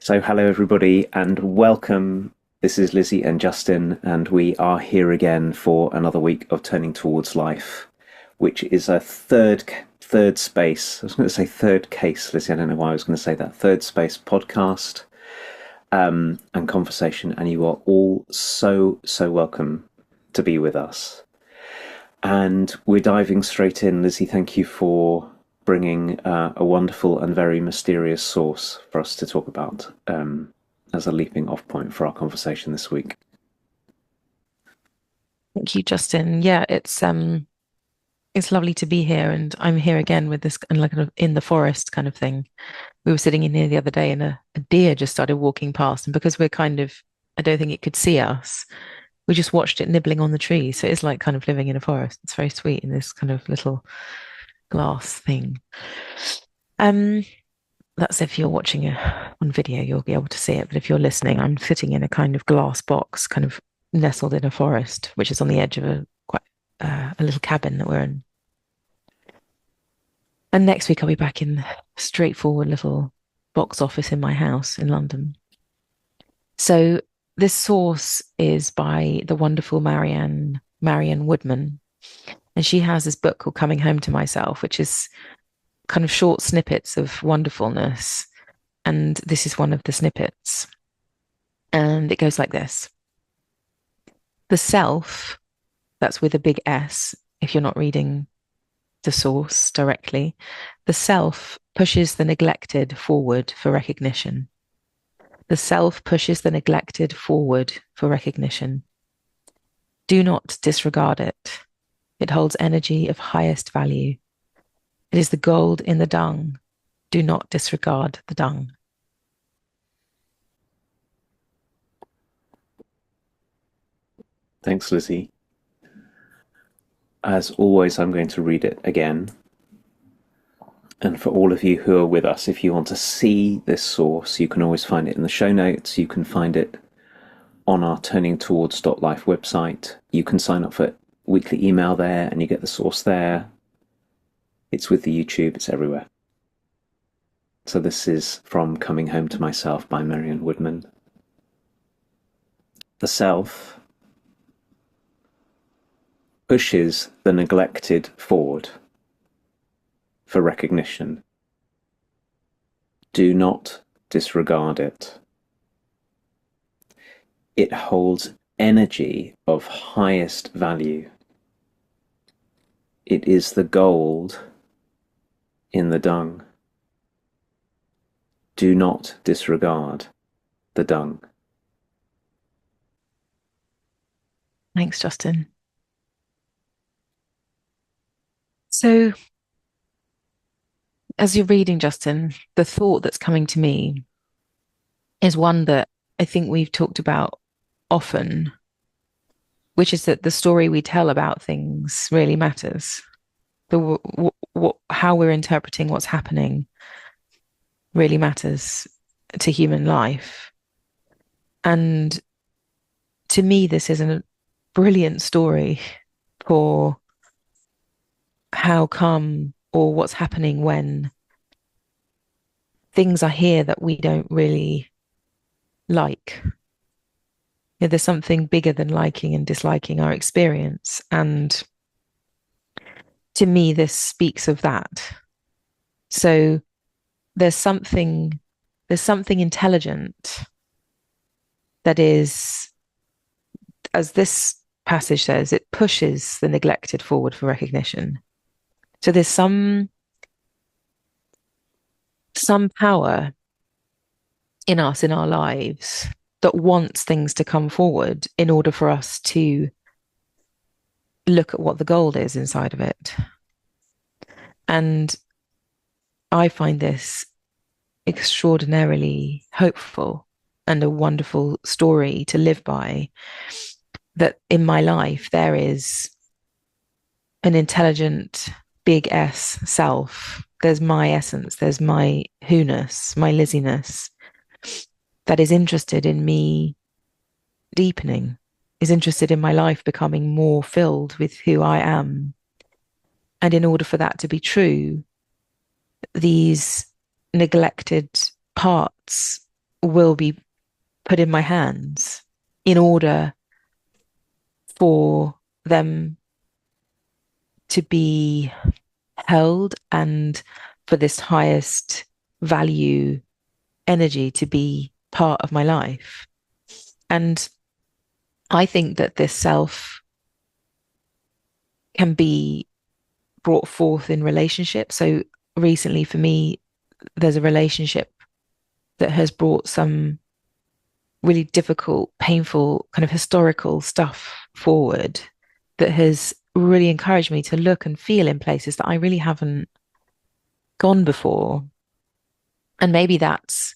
So, hello everybody, and welcome. This is Lizzie and Justin, and we are here again for another week of Turning Towards Life, which is a third space. I was going to say third case, Lizzie. I don't know why I was going to say that. Third space podcast and conversation, and you are all so welcome to be with us. And we're diving straight in, Lizzie. Thank you for bringing a wonderful and very mysterious source for us to talk about as a leaping off point for our conversation this week. Thank you, Justin. Yeah, it's lovely to be here, and I'm here again with this and like kind of in the forest kind of thing. We were sitting in here the other day, and a deer just started walking past, and because we're kind of, I don't think it could see us. We just watched it nibbling on the tree, so it's like kind of living in a forest. It's very sweet in this kind of little glass thing. Um, that's if you're watching on video, you'll be able to see it. But if you're listening, I'm sitting in a kind of glass box, kind of nestled in a forest, which is on the edge of a little cabin that we're in. And next week I'll be back in the straightforward little box office in my house in London. So this source is by the wonderful Marianne Woodman, and she has this book called Coming Home to Myself, which is kind of short snippets of wonderfulness. And this is one of the snippets. And it goes like this. The self, that's with a big S, if you're not reading the source directly, the self pushes the neglected forward for recognition. The self pushes the neglected forward for recognition. Do not disregard it. It holds energy of highest value. It is the gold in the dung. Do not disregard the dung. Thanks, Lizzie. As always, I'm going to read it again. And for all of you who are with us, if you want to see this source, you can always find it in the show notes. You can find it on our Turning Towards Life website. You can sign up for weekly email there and you get the source there. It's with the YouTube, it's everywhere. So this is from Coming Home to Myself by Marianne Woodman. The self pushes the neglected forward for recognition. Do not disregard it. It holds energy of highest value. It is the gold in the dung. Do not disregard the dung. Thanks, Justin. So, as you're reading, Justin, the thought that's coming to me is one that I think we've talked about often, which is that the story we tell about things really matters. How we're interpreting what's happening really matters to human life. And to me, this is a brilliant story for how come or what's happening when things are here that we don't really like. There's something bigger than liking and disliking our experience. And to me, this speaks of that. So there's something intelligent that is, as this passage says, it pushes the neglected forward for recognition. So there's some power in us, in our lives, that wants things to come forward in order for us to look at what the gold is inside of it. And I find this extraordinarily hopeful and a wonderful story to live by, that in my life there is an intelligent big S self. There's my essence, there's my who-ness, my Lizzie-ness, that is interested in me deepening, is interested in my life becoming more filled with who I am. And in order for that to be true, these neglected parts will be put in my hands in order for them to be held and for this highest value energy to be part of my life. And I think that this self can be brought forth in relationships. So recently for me, there's a relationship that has brought some really difficult, painful, kind of historical stuff forward that has really encouraged me to look and feel in places that I really haven't gone before. And maybe that's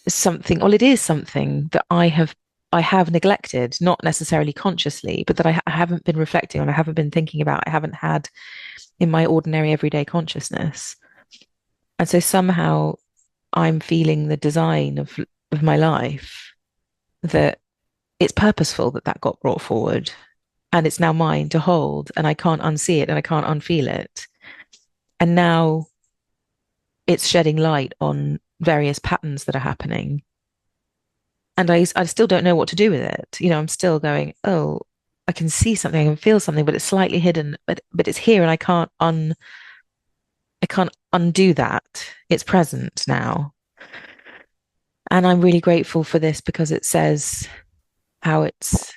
something, well, it is something that I have neglected, not necessarily consciously, but that I haven't been reflecting on, I haven't been thinking about, I haven't had in my ordinary everyday consciousness. And so somehow I'm feeling the design of my life that it's purposeful that that got brought forward and it's now mine to hold and I can't unsee it and I can't unfeel it. And now it's shedding light on various patterns that are happening. And I still don't know what to do with it. You know, I'm still going, oh, I can see something, I can feel something, but it's slightly hidden, but it's here and I can't undo that. It's present now. And I'm really grateful for this because it says how it's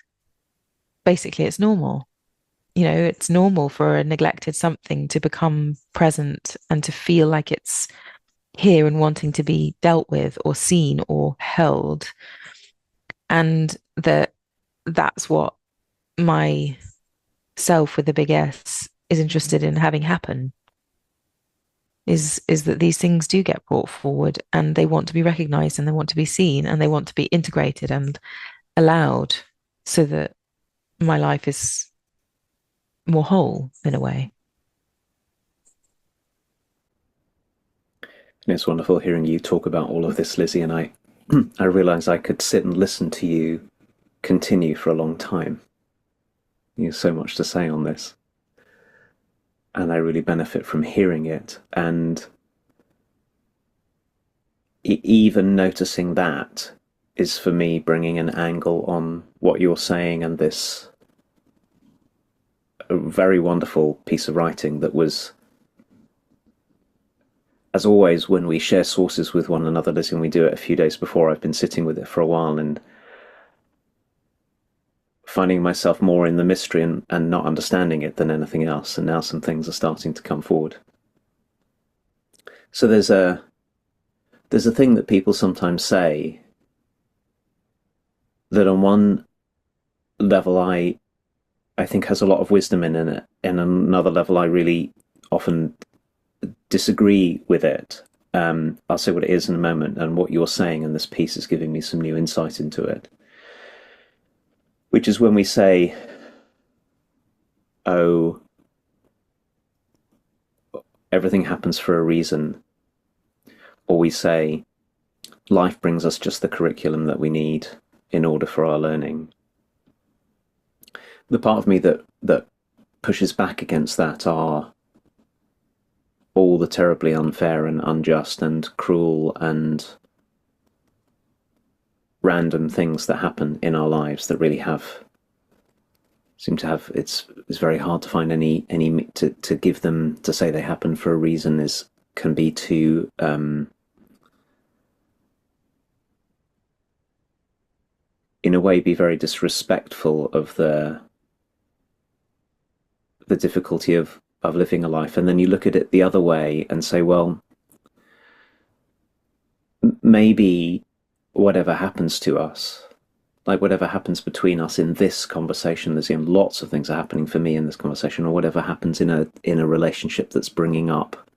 basically it's normal. You know, it's normal for a neglected something to become present and to feel like it's here and wanting to be dealt with or seen or held. And that's what my self with the big S is interested in having happen is that these things do get brought forward and they want to be recognized and they want to be seen and they want to be integrated and allowed so that my life is more whole in a way. And it's wonderful hearing you talk about all of this, Lizzie, and I realised I could sit and listen to you continue for a long time. You have so much to say on this. And I really benefit from hearing it. And even noticing that is for me bringing an angle on what you're saying and this a very wonderful piece of writing that was, as always, when we share sources with one another, Lizzie, and we do it a few days before, I've been sitting with it for a while and finding myself more in the mystery and not understanding it than anything else. And now some things are starting to come forward. So there's a thing that people sometimes say that on one level I think has a lot of wisdom in it, and on another level I really often disagree with it. I'll say what it is in a moment, and what you're saying in this piece is giving me some new insight into it. Which is when we say, oh, everything happens for a reason, or we say, life brings us just the curriculum that we need in order for our learning. The part of me that pushes back against that are all the terribly unfair and unjust and cruel and random things that happen in our lives that really seem to have it's very hard to find any to give them, to say they happen for a reason can be too in a way be very disrespectful of the difficulty of living a life. And then you look at it the other way and say, well, maybe whatever happens to us, like whatever happens between us in this conversation, there's lots of things are happening for me in this conversation, or whatever happens in a relationship that's bringing up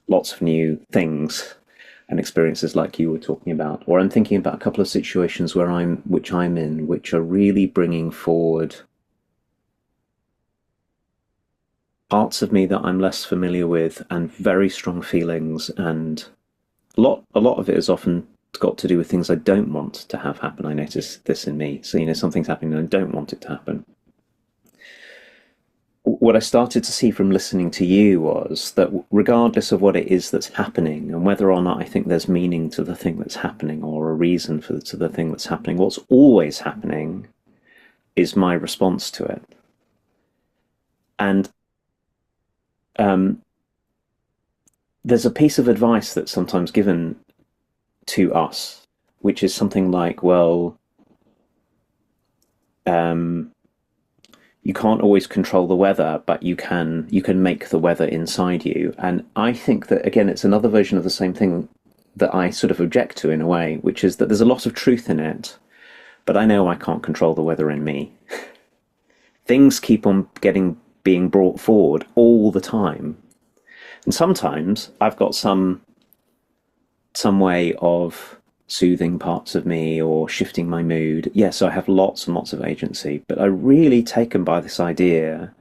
lots of new things and experiences like you were talking about. Or I'm thinking about a couple of situations which I'm in, which are really bringing forward parts of me that I'm less familiar with and very strong feelings, and a lot of it is often got to do with things I don't want to have happen. I notice this in me. So, something's happening and I don't want it to happen. what I started to see from listening to you was that regardless of what it is that's happening and whether or not I think there's meaning to the thing that's happening or a reason to the thing that's happening, what's always happening is my response to it. And um, there's a piece of advice that's sometimes given to us, which is something like, well, um, you can't always control the weather, but you can make the weather inside you. And I think that again, it's another version of the same thing that I sort of object to in a way, which is that there's a lot of truth in it, but I know I can't control the weather in me. Things keep on getting being brought forward all the time, and sometimes I've got some way of soothing parts of me or shifting my mood. Yes, I have lots and lots of agency, but I'm really taken by this idea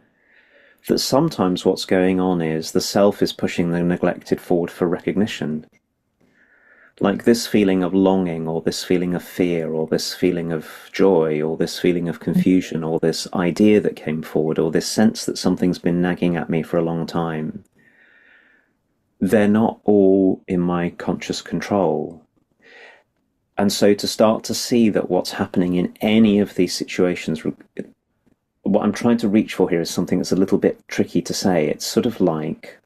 that sometimes what's going on is the self is pushing the neglected forward for recognition. Like this feeling of longing, or this feeling of fear, or this feeling of joy, or this feeling of confusion, or this idea that came forward, or this sense that something's been nagging at me for a long time. They're not all in my conscious control. And so to start to see that what's happening in any of these situations, what I'm trying to reach for here is something that's a little bit tricky to say. It's sort of like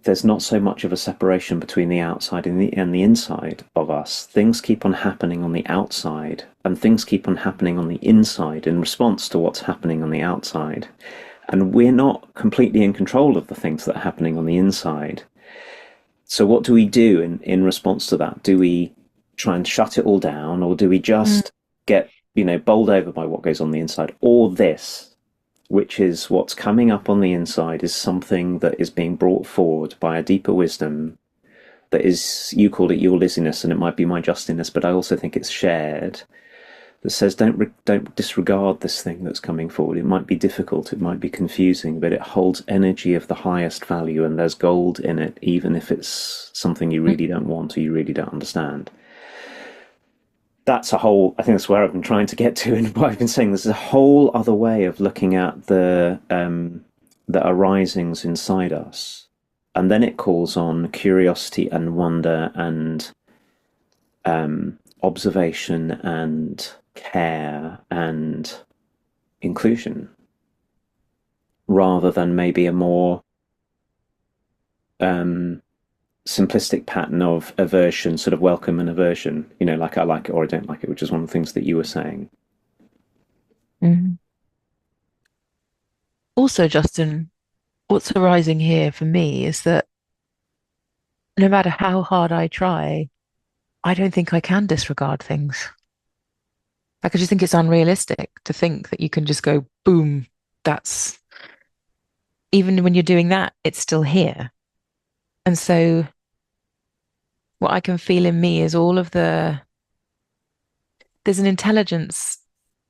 there's not so much of a separation between the outside and the inside of us. Things keep on happening on the outside, and things keep on happening on the inside in response to what's happening on the outside. And we're not completely in control of the things that are happening on the inside. So what do we do in response to that? Do we try and shut it all down, or do we Mm. just get, bowled over by what goes on the inside? Or this, which is what's coming up on the inside, is something that is being brought forward by a deeper wisdom that is, you called it your Lizziness, and it might be my Justiness, but I also think it's shared, that says don't disregard this thing that's coming forward. It might be difficult, it might be confusing, but it holds energy of the highest value, and there's gold in it, even if it's something you really don't want or you really don't understand. That's a whole. I think that's where I've been trying to get to, and what I've been saying. There's a whole other way of looking at the arisings inside us, and then it calls on curiosity and wonder and observation and care and inclusion, rather than maybe a more simplistic pattern of aversion, sort of welcome and aversion, like I like it or I don't like it, which is one of the things that you were saying. Mm. Also, Justin, what's arising here for me is that no matter how hard I try, I don't think I can disregard things. Like, I just think it's unrealistic to think that you can just go, boom, that's even when you're doing that, it's still here. And so, what I can feel in me is there's an intelligence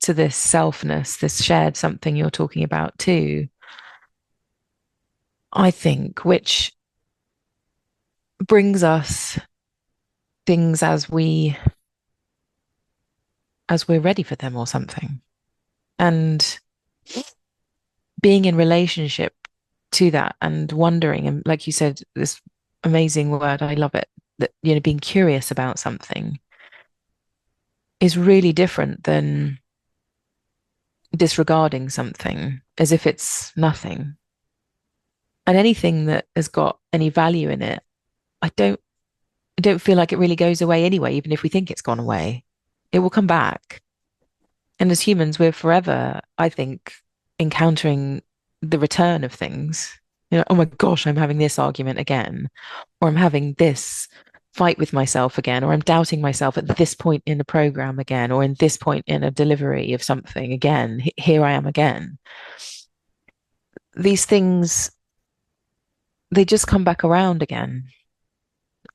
to this selfness, this shared something you're talking about too, I think, which brings us things as we're ready for them or something. And being in relationship to that and wondering, and like you said, this amazing word, I love it, that, being curious about something is really different than disregarding something as if it's nothing. And anything that has got any value in it, I don't I don't feel like it really goes away anyway, even if we think it's gone away. It will come back. And as humans, we're forever, I think, encountering the return of things. Oh my gosh, I'm having this argument again, or I'm having this fight with myself again, or I'm doubting myself at this point in the program again, or in this point in a delivery of something again. Here I am again. These things, they just come back around again.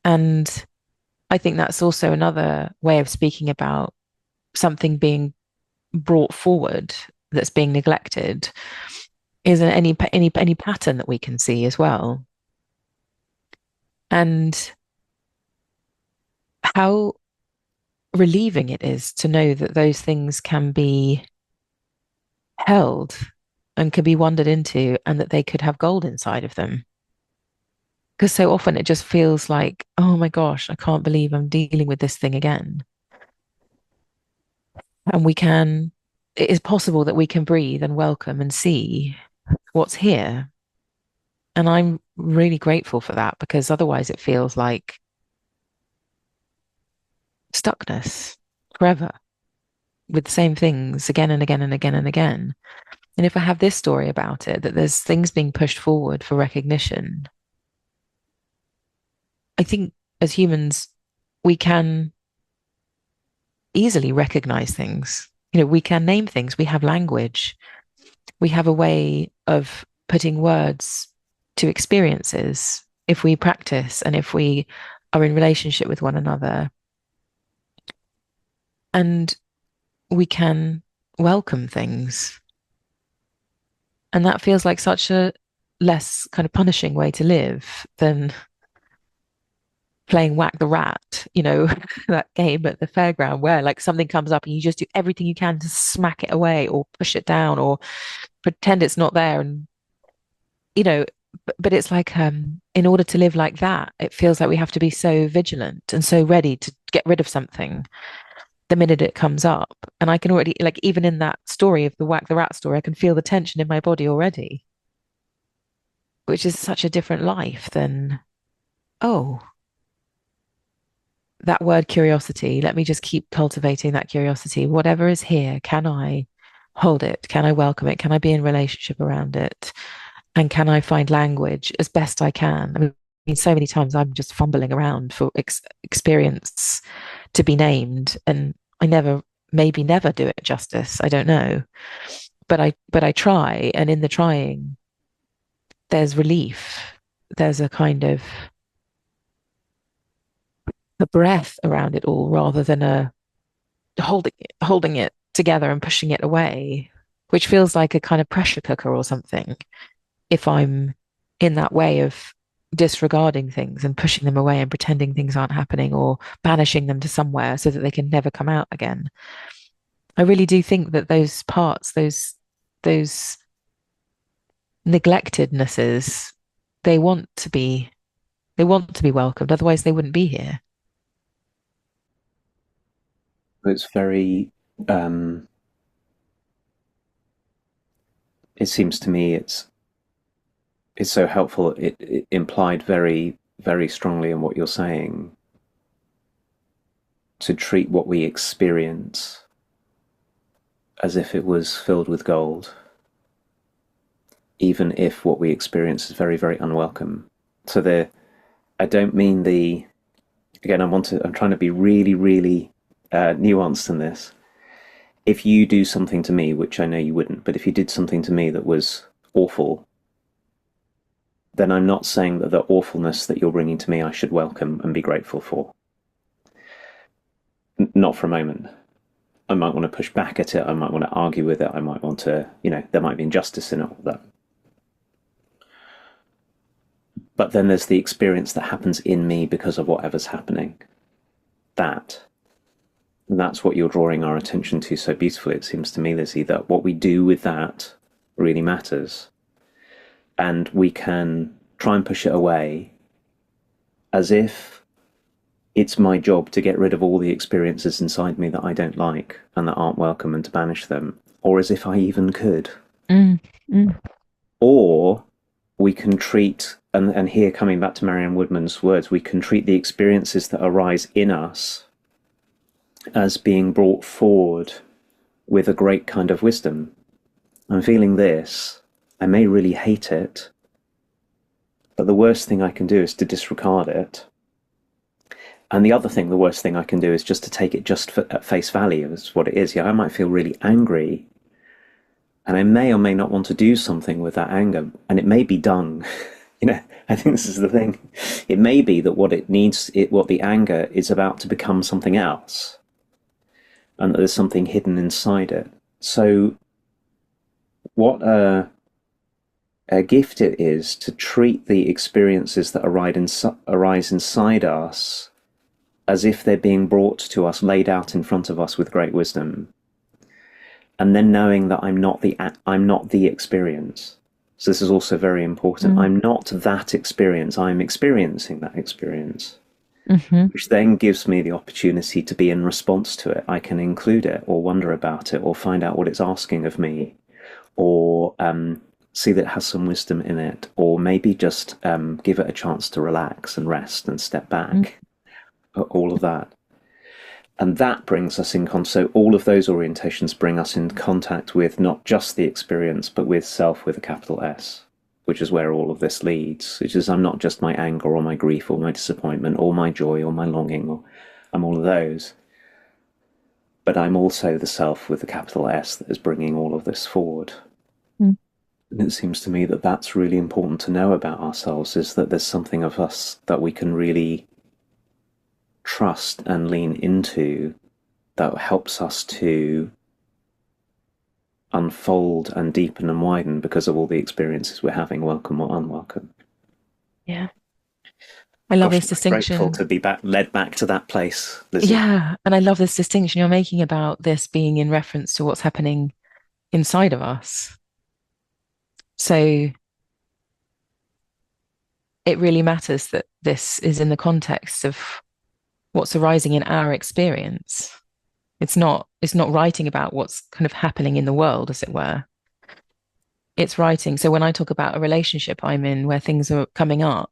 And I think that's also another way of speaking about something being brought forward that's being neglected is any pattern that we can see as well, and how relieving it is to know that those things can be held and could be wandered into, and that they could have gold inside of them. Because so often it just feels like, oh my gosh, I can't believe I'm dealing with this thing again. And it is possible that we can breathe and welcome and see what's here. And I'm really grateful for that, because otherwise it feels like stuckness forever with the same things again and again and again and again. And if I have this story about it, that there's things being pushed forward for recognition, I think as humans, we can easily recognize things. We can name things. We have language. We have a way of putting words to experiences if we practice and if we are in relationship with one another. And we can welcome things. And that feels like such a less kind of punishing way to live than playing whack the rat, that game at the fairground where like something comes up and you just do everything you can to smack it away or push it down or pretend it's not there. And, you know, but it's like in order to live like that, it feels like we have to be so vigilant and so ready to get rid of something the minute it comes up. And I can already, like, even in that story of the whack the rat story, I can feel the tension in my body already, which is such a different life than, oh, that word curiosity. Let me just keep cultivating that curiosity. Whatever is here, can I hold it? Can I welcome it? Can I be in relationship around it? And can I find language as best I can? I mean, so many times I'm just fumbling around for experience to be named, and I maybe never do it justice. I don't know, but I try, and in the trying, there's relief. There's a kind of a breath around it all, rather than a holding it together and pushing it away, which feels like a kind of pressure cooker or something. If I'm in that way of disregarding things and pushing them away and pretending things aren't happening or banishing them to somewhere so that they can never come out again. I really do think that those parts, those neglectednesses, they want to be they want to be welcomed, otherwise they wouldn't be here. It's very. It seems to me it's so helpful. It implied very very strongly in what you're saying to treat what we experience as if it was filled with gold, even if what we experience is very very unwelcome. So I don't mean again. I'm trying to be really really nuanced in this. If you do something to me, which I know you wouldn't, but if you did something to me that was awful, then I'm not saying that the awfulness that you're bringing to me I should welcome and be grateful for. Not for a moment. I might want to push back at it. I might want to argue with it. I might want to, there might be injustice in all that. But then there's the experience that happens in me because of whatever's happening. That's what you're drawing our attention to so beautifully, it seems to me, Lizzie, that what we do with that really matters. And we can try and push it away as if it's my job to get rid of all the experiences inside me that I don't like and that aren't welcome and to banish them, or as if I even could. Mm, mm. Or we can treat, and here coming back to Marianne Woodman's words, we can treat the experiences that arise in us as being brought forward with a great kind of wisdom. I'm feeling this. I may really hate it, but the worst thing I can do is to disregard it. And the worst thing I can do is just to take it just at face value as what it is. Yeah, I might feel really angry, and I may or may not want to do something with that anger, and it may be dung. I think this is the thing. It may be that what the anger is about to become something else, and that there's something hidden inside it. So what a gift it is to treat the experiences that arise inside us as if they're being brought to us, laid out in front of us with great wisdom, and then knowing that I'm not the experience. So this is also very important. Mm. I'm not that experience. I'm experiencing that experience, Hmm. which then gives me the opportunity to be in response to it. I can include it or wonder about it or find out what it's asking of me or see that it has some wisdom in it, or maybe just give it a chance to relax and rest and step back. All of that. And that brings us in contact. So all of those orientations bring us in contact with not just the experience, but with self with a capital S, which is where all of this leads. Which is I'm not just my anger or my grief or my disappointment or my joy or my longing, or I'm all of those, but I'm also the self with the capital S that is bringing all of this forward. Mm. And it seems to me that that's really important to know about ourselves, is that there's something of us that we can really trust and lean into that helps us to unfold and deepen and widen because of all the experiences we're having, welcome or unwelcome. Yeah. I love Gosh, this am I grateful distinction. to be led back to that place, Lizzie. Yeah. And I love this distinction you're making about this being in reference to what's happening inside of us. So it really matters that this is in the context of what's arising in our experience. It's not writing about what's kind of happening in the world, as it were. It's writing. So when I talk about a relationship I'm in where things are coming up,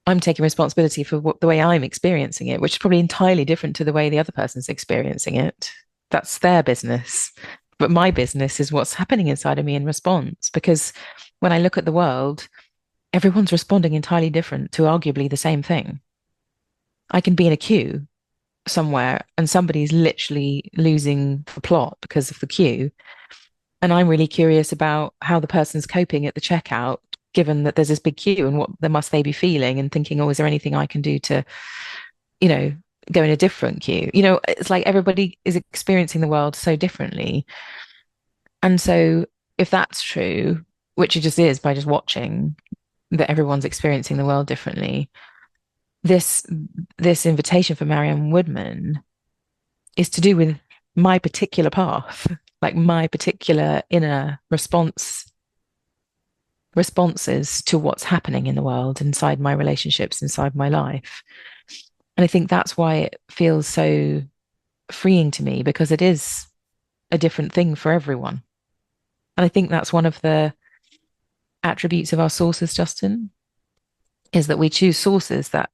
I'm taking responsibility for the way I'm experiencing it, which is probably entirely different to the way the other person's experiencing it. That's their business. But my business is what's happening inside of me in response. Because when I look at the world, everyone's responding entirely different to arguably the same thing. I can be in a queue somewhere and somebody's literally losing the plot because of the queue. And I'm really curious about how the person's coping at the checkout, given that there's this big queue and what they must they be feeling and thinking, oh, is there anything I can do to, you know, go in a different queue? It's like everybody is experiencing the world so differently. And so if that's true, which it just is by just watching that everyone's experiencing the world differently, this this invitation for Marianne Woodman is to do with my particular path, like my particular inner responses to what's happening in the world, inside my relationships, inside my life. And I think that's why it feels so freeing to me, because it is a different thing for everyone. And I think that's one of the attributes of our sources, Justin, is that we choose sources that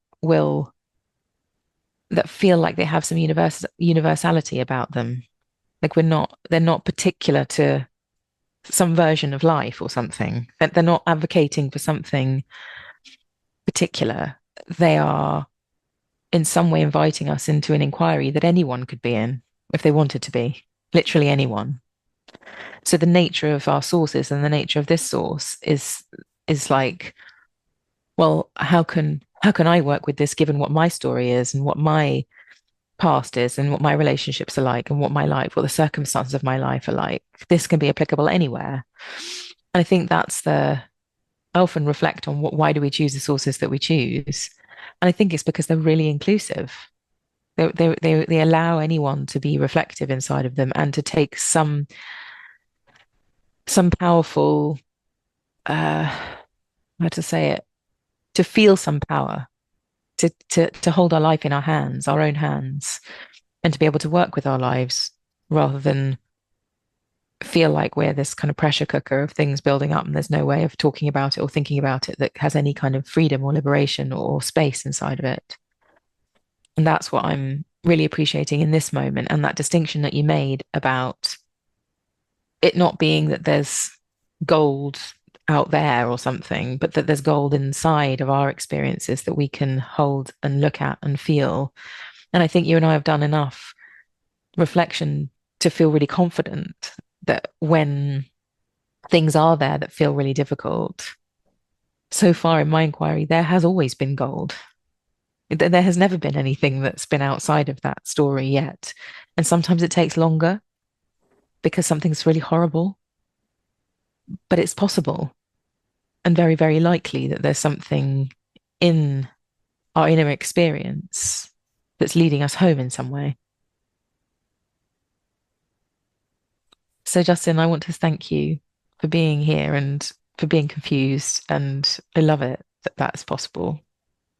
feel like they have some universality about them. Like they're not particular to some version of life or something. That they're not advocating for something particular. They are in some way inviting us into an inquiry that anyone could be in if they wanted to be, literally anyone. So the nature of our sources and the nature of this source is like, well, how can I work with this given what my story is and what my past is and what my relationships are like and what the circumstances of my life are like. This can be applicable anywhere. And I think I often reflect on why do we choose the sources that we choose? And I think it's because they're really inclusive. They allow anyone to be reflective inside of them and to take some powerful, how to say it, to feel some power, to hold our life in our hands, our own hands, and to be able to work with our lives rather than feel like we're this kind of pressure cooker of things building up and there's no way of talking about it or thinking about it that has any kind of freedom or liberation or space inside of it. And that's what I'm really appreciating in this moment. And that distinction that you made about it not being that there's gold out there or something, but that there's gold inside of our experiences that we can hold and look at and feel. And I think you and I have done enough reflection to feel really confident that when things are there that feel really difficult, so far in my inquiry, there has always been gold. There has never been anything that's been outside of that story yet. And sometimes it takes longer because something's really horrible, but it's possible and very, very likely that there's something in our inner experience that's leading us home in some way. So, Justin, I want to thank you for being here and for being confused. And I love it that that's possible,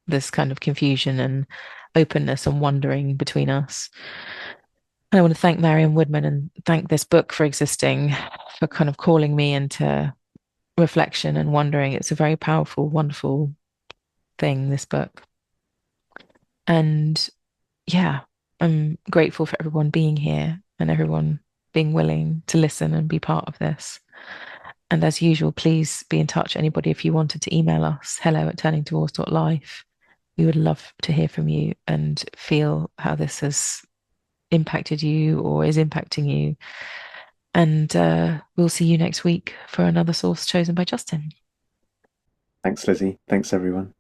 this kind of confusion and openness and wondering between us. And I want to thank Marion Woodman and thank this book for existing, for kind of calling me into reflection and wondering. It's a very powerful, wonderful thing, this book. And yeah, I'm grateful for everyone being here and everyone being willing to listen and be part of this. And as usual, please be in touch. Anybody, if you wanted to email us, hello@turningtowards.life. We would love to hear from you and feel how this has impacted you or is impacting you. And we'll see you next week for another source chosen by Justin. Thanks, Lizzie. Thanks, everyone.